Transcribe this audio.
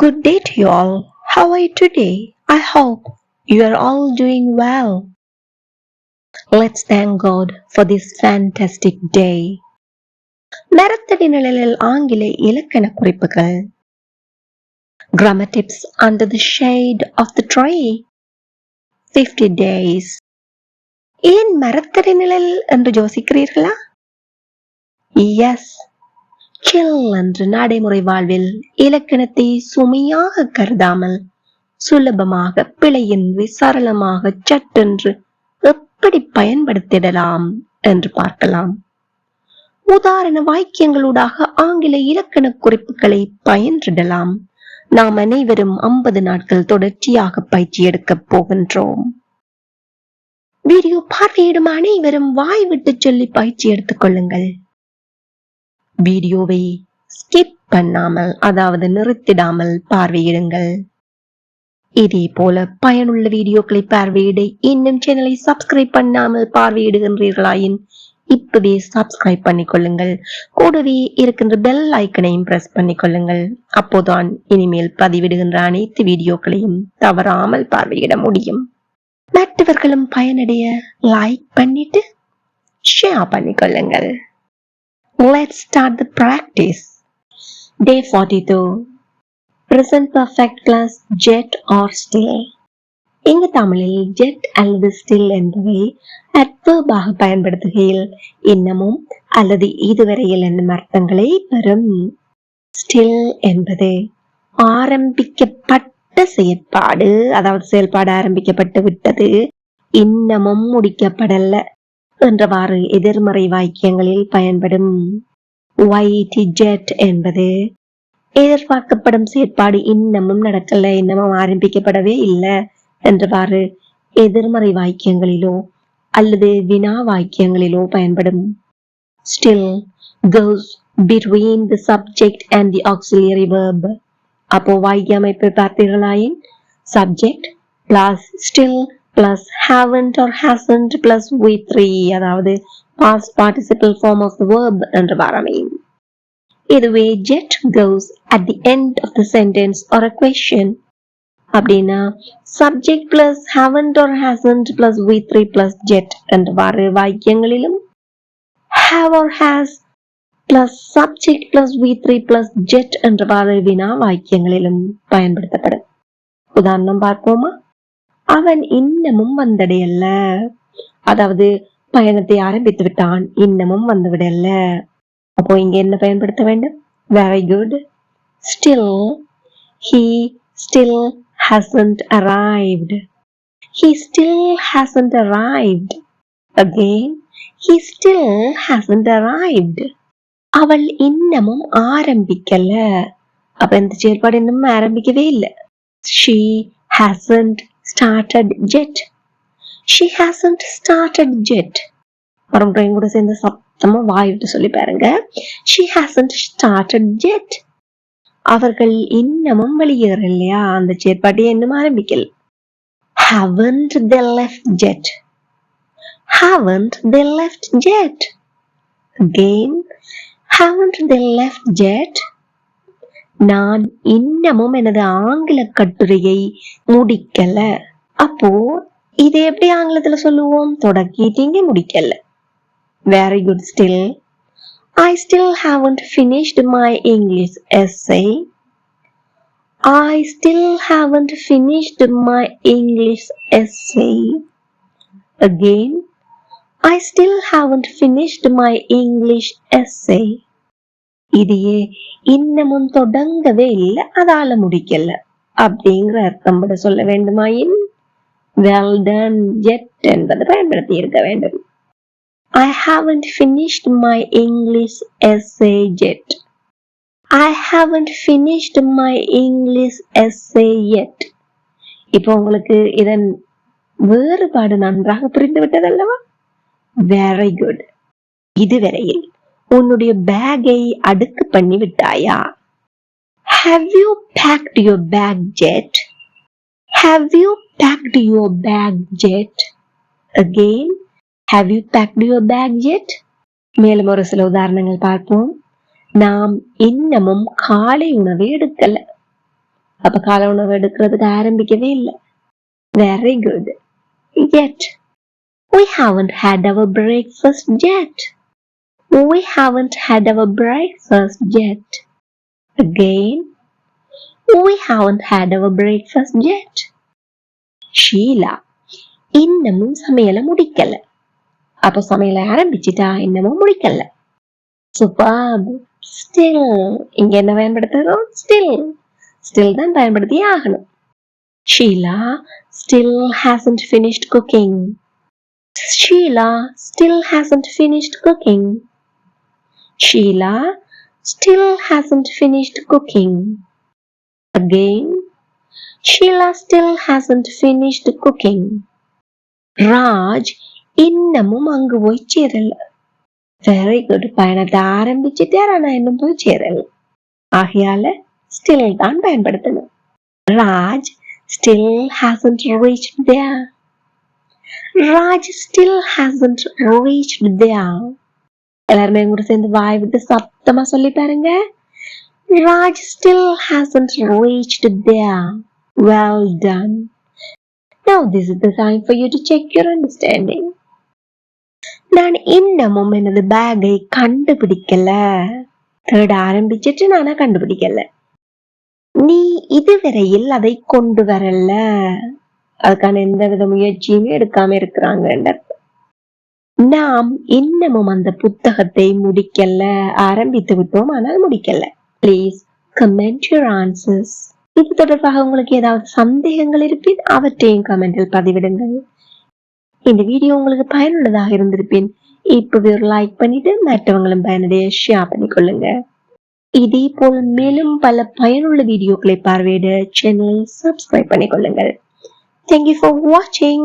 Good day to you all. How are you today? I hope you are all doing well. Let's thank God for this fantastic day. மரத்தடி நிழலில் ஆங்கில இலக்கண குறிப்புகள். Grammar tips under the shade of the tree. 50 days. ஏன் மரத்தடி நிழல் என்று யோசிக்கிறீர்களா? Yes. chill என்று நடைமுறை வாழ்வில் இலக்கணத்தை சுமையாக கருதாமல் சுலபமாக பிழையின்றி சரளமாக சட்டென்று எப்படி பயன்படுத்திடலாம் என்று பார்க்கலாம். உதாரண வாக்கியங்களூடாக ஆங்கில இலக்கண குறிப்புகளை பயின்றிடலாம். நாம் அனைவரும் 50 நாட்கள் தொடர்ச்சியாக பயிற்சி எடுக்கப் போகின்றோம். வீடியோ பார்வையிடும் அனைவரும் வாய் விட்டு சொல்லி பயிற்சி எடுத்துக் கொள்ளுங்கள். வீடியோவை ஸ்கிப் பண்ணாமல், அதாவது நிறுத்திடாமல் பார்வையிடுங்கள். இதே போல பயனுள்ள வீடியோக்களை பார்வையிட இன்னும் சேனலை சப்ஸ்கிரைப் பண்ணாமல் பார்வையிடுகின்றீர்களாயின் இப்பவே சப்ஸ்கிரைப் பண்ணிக்கொள்ளுங்கள். கூடவே இருக்கின்ற பெல் ஐக்கனையும் பிரஸ் பண்ணிக்கொள்ளுங்கள். அப்போதான் இனிமேல் பதிவிடுகின்ற அனைத்து வீடியோக்களையும் தவறாமல் பார்வையிட முடியும். மற்றவர்களும் பயனடைய லைக் பண்ணிட்டு share பண்ணிக்கொள்ளுங்கள். Let's start the practice. Day 42. Present perfect plus jet or still. இங்கு தமிழில் jet அல்லது still என்பவை adverb-ஆக பயன்படுத்துகையில் இன்னமும் அல்லது இதுவரையில் என்னும் அர்த்தங்களை பெறும். Still என்பது ஆரம்பிக்கப்பட்ட செயற்பாடு, அதாவது செயல்பாடு ஆரம்பிக்கப்பட்டு விட்டது, இன்னமும் முடிக்கப்படல என்றவாறு எதிர்மறை வாக்கியங்களில் பயன்படும். White jet என்பது எதிர்பார்க்கப்படும் செயற்பாடு இன்னமும் நடக்கல, இன்னமும் ஆரம்பிக்கப்படவே இல்லை என்றவாறு எதிர்மறை வாக்கியங்களிலோ அல்லது வினா வாக்கியங்களிலோ பயன்படும். Still goes between the subject and the auxiliary verb. அப்போ வாக்கிய அமைப்பை பார்த்தீர்களாயின் subject plus still plus haven't or hasn't plus V3, அதாவது past participle form of the verb என்ற வாரமையும். இதுவே jet goes at the end of the sentence or a question. அப்படின்னா subject plus haven't or hasn't plus V3 plus jet என்ற வார வாக்கியங்களிலும் have or has plus subject plus V3 plus jet என்ற வார வினா வாக்கியங்களிலும் பயன்படுத்தப்படும். உதாரணம் பார்ப்போமா? அவன் இன்னமும் வந்தடையல்ல, அதாவது பயணத்தை ஆரம்பித்து விட்டான், இன்னமும் வந்துவிடல்ல. அப்போ இங்க என்ன பயன்படுத்த வேண்டும்? Very good. Still, he still hasn't arrived. He still hasn't arrived. Again, he still hasn't arrived. அவள் இன்னமும் ஆரம்பிக்கல. அப்ப இந்த செயல்பாடு இன்னும் ஆரம்பிக்கவே இல்லை. She hasn't started yet. She hasn't started yet. மறுபடியும் கூட சேர்ந்து சத்தமா வாய்விட்டு சொல்லி பாருங்க. She hasn't started yet. அவர்கள் இன்னமும் வெளியேறலையா, அந்த செயற்பாட்டை இன்னும் ஆரம்பிக்கல. Haven't they left yet? Haven't they left yet? Again, haven't they left yet? நான் இன்னமும் எனது ஆங்கில கட்டுரையை முடிக்கல. அப்போ இதை எப்படி ஆங்கிலத்துல சொல்லுவோம்? தொடக்கிட்டீங்க, முடிக்கல. Very good. Still, I still haven't finished my English essay. I still haven't finished my English essay. Again, I still haven't finished my English essay. இதையே இன்னமும் தொடங்கவே இல்லை, அதால முடிக்கல அப்படிங்கிற அர்த்தம் பட சொல்ல வேண்டுமாயின் well done yet என்பது பயன்படுத்தி இருக்க வேண்டும். I haven't finished my English essay yet. I haven't finished my English essay yet. இப்போ உங்களுக்கு இதன் வேறுபாடு நன்றாக புரிந்து விட்டது அல்லவா? Very good. இதுவரையில் உன்னுடைய பேக்கை அடுக்கு பண்ணி விட்டாயா? Have you packed your bag yet? Have you packed your bag yet? Again, have you packed your bag yet? மேலும் ஒரு சில உதாரணங்கள் பார்ப்போம். நாம் இன்னமும் காலை உணவை எடுக்கல. அப்ப காலை உணவு எடுக்கிறதுக்கு ஆரம்பிக்கவே இல்லை. Very good. Yet we haven't had our breakfast yet. We haven't had our breakfast yet. Again, we haven't had our breakfast yet. Sheela இன்னமும் சமையலை முடிக்கல. அப்ப சமையலை ஆரம்பிச்சுட்டா இன்னமும் முடிக்கல. Superb. Still. இங்க என்ன பயன்படுத்துறோம்? Still தான் பயன்படுத்தியே ஆகணும். Sheila still hasn't finished cooking. Sheila still hasn't finished cooking. Sheila still hasn't finished cooking. Again, Sheila still hasn't finished cooking. Raj இன்னமும் அங்கு போய் சேரல. Very good. பயணத்தை ஆரம்பிச்சுட்டே ஆனா இன்னும் போய் சேரல. ஆகையால ஸ்டில் தான் பயன்படுத்தணும். Raj still hasn't reached there. Raj still hasn't reached there. எல்லாருமே கூட சேர்ந்து வாய் விட்டு சத்தமா சொல்லி பாருங்க. Raj still hasn't reached there. Well done. Now this is the time for you to check your understanding. நான் இன்னமும் எனது பேக்கை கண்டுபிடிக்கல. தேட ஆரம்பிச்சிட்டு நானா கண்டுபிடிக்கல. நீ இதுவரையில் அதை கொண்டு வரல. அதுக்கான எந்த வித முயற்சியுமே எடுக்காம இருக்கிறாங்க. நாம் இன்னமும் அந்த புத்தகத்தை முடிக்கல. ஆரம்பித்து விட்டோம் ஆனால் முடிக்கல. Please comment your answers. இது தொடர்பாக உங்களுக்கு ஏதாவது சந்தேகங்கள் இருப்பின் அவற்றையும் கமெண்டில் பதிவிடுங்கள். இந்த வீடியோ உங்களுக்கு பயனுள்ளதாக இருந்திருப்பின் இப்பவே ஒரு லைக் பண்ணிட்டு மற்றவங்களும் பயனுடைய ஷேர் பண்ணிக்கொள்ளுங்க. இதே போல் மேலும் பல பயனுள்ள வீடியோக்களை பார்வையிட சேனலை subscribe பண்ணிக்கொள்ளுங்கள். Thank you for watching.